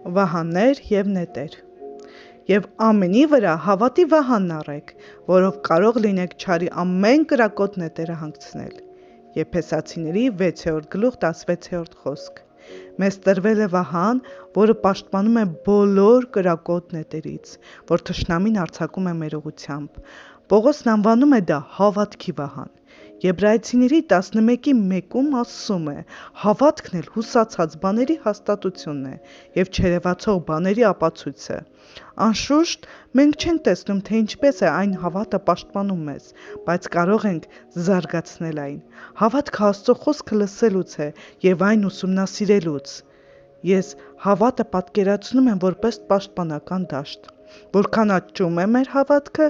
վահաններ և նետեր։ Եվ ամենի վրա հավատի վահանն առեք, որով կարող լինեք չարի ամեն կրակոտ նետերը հանգցնել։ Եփեսացիների 6:16 խոսք։ Մեզ տրվել է վահան, որը պաշտպանում է բոլոր կրակոտ նետերից, որ թշնամին արձակում է մեր ուղղությամբ։ Պողոսն անվանում է դա հավատքի վահան։ Եբրայեցիների 11:1-ում ասում է. հավատքն էլ հուսացած բաների հաստատությունն է և չերևացող բաների ապացույցը։ Անշուշտ, մենք չենք տեսնում, թե ինչպես է այն հավատը պաշտպանում մեզ, բայց կարող ենք զարգացնել այն։ Հավատքը Աստծո խոսքը լսելուց է և այն ուսումնասիրելուց։ Ես հավատը պատկերացնում եմ որպես պաշտպանական դաշտ։ Որքան աճում է մեր հավատքը,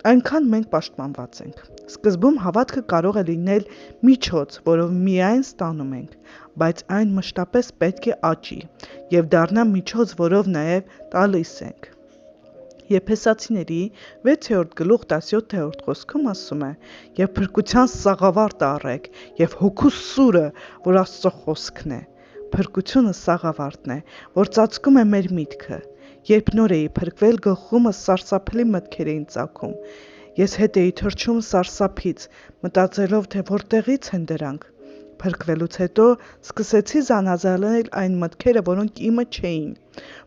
այնքան մենք պաշտպանված ենք։ Սկզբում հավատքը կարող է լինել միջոց, որով միայն ստանում ենք, բայց այն մշտապես պետք է աճի և դառնա միջոց, որով նաև տալիս ենք։ Եփեսացիների 6:17 խոսքում ասում է. «Եվ փրկության սաղավարտը առեք, և հոգու սուրը, որ Աստծո խոսքն է»։ Փրկությունը սաղավարտն է, որ ծածկում է մեր միտքը։ Երբ նոր էի փրկվել, գլխումս սարսափելի մտքեր էին ծագում։ Ես հետ էի թռչում սարսափից, մտածելով, թե որտեղից են դրանք։ Փրկվելուց հետո սկսեցի զանազանել այն մտքերը, որոնք իմը չէին։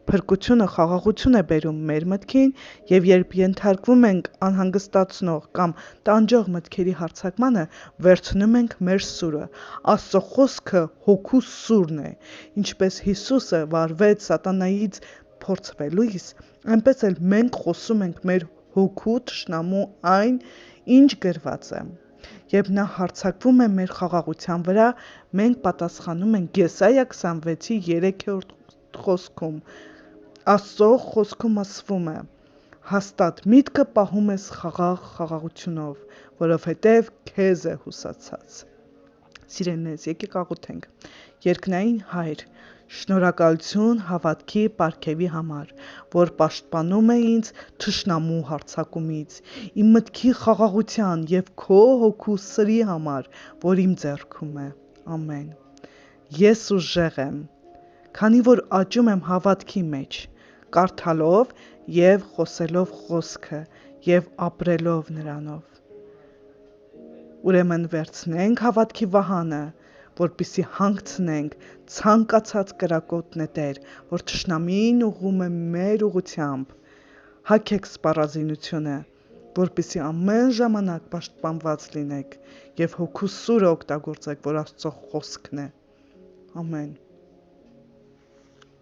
Փրկությունը խաղաղություն է բերում մեր մտքին, և երբ ենթարկվում ենք անհանգստացնող կամ տանջող մտքերի հարձակմանը, վերցնում ենք մեր սուրը։ Աստծո խոսքը հոգու սուրն է։ Ինչպես Հիսուսը վարվեց սատանայից փորձվելիս, այնպես էլ մենք խոսում ենք մեր հոգու թշնամու այն, ինչ գրված է։ Երբ նա հարձակվում է մեր խաղաղության վրա, մենք պատասխանում ենք Եսայիա 26:3 խոսքում։ Աստծո խոսքում ասվում է. «Հաստատ միտքը պահում ես խաղաղ խաղաղությունով, որովհետև քեզ է հուսացած»։ Սիրելիներս, եկեք աղոթենք։ Երկնային Հայր, շնորհակալություն հավատքի պարգևի համար, որ պաշտպանում է ինձ թշնամու հարձակումից, իմ մտքի խաղաղության և քո հոգու սրի համար, որ իմ ձեռքում է։ Ամեն։ Ես ուժեղ եմ, քանի որ աճում եմ հավատքի մեջ, կարդալով և խոսելով խոսքը և ապրելով նրանով։ Ուրեմն վերցնենք հավատքի վահանը, որպեսզի հանգցնենք ցանկացած կրակոտ նետեր, որ թշնամին ուղղում է մեր ուղղությամբ։ Հագեք սպառազինությունը, որպեսզի ամեն ժամանակ պաշտպանված լինեք և հոգու սուրը օգտագործեք, որ Աստծո խոսքն է։ Ամեն։